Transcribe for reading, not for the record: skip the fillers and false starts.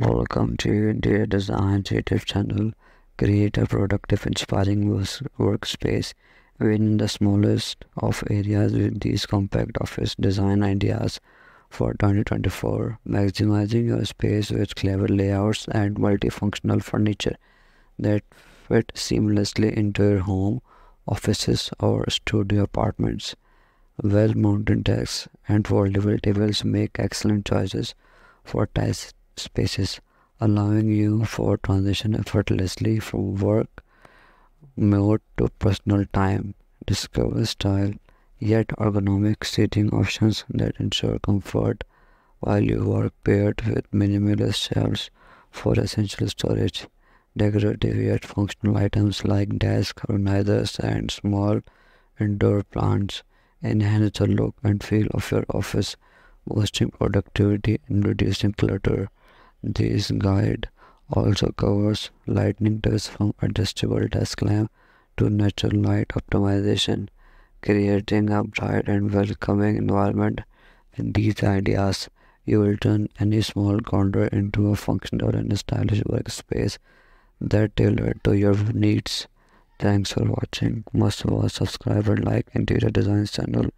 Welcome to Interior Design YouTube channel. Create a productive, inspiring workspace within the smallest of areas with these compact office design ideas for 2024. Maximizing your space with clever layouts and multifunctional furniture that fit seamlessly into your home, offices, or studio apartments. Well-mounted desks and foldable tables make excellent choices for task spaces, allowing you for transition effortlessly from work mode to personal time. Discover style yet ergonomic seating options that ensure comfort while you work, paired with minimalist shelves for essential storage. Decorative yet functional items like desk organizers and small indoor plants enhance the look and feel of your office, boosting productivity and reducing clutter. This guide also covers lighting tips from adjustable desk lamp to natural light optimization, creating a bright and welcoming environment. With these ideas, you will turn any small corner into a functional and stylish workspace that tailored to your needs. Thanks for watching. Must watch, subscribe, and like Interior Design channel.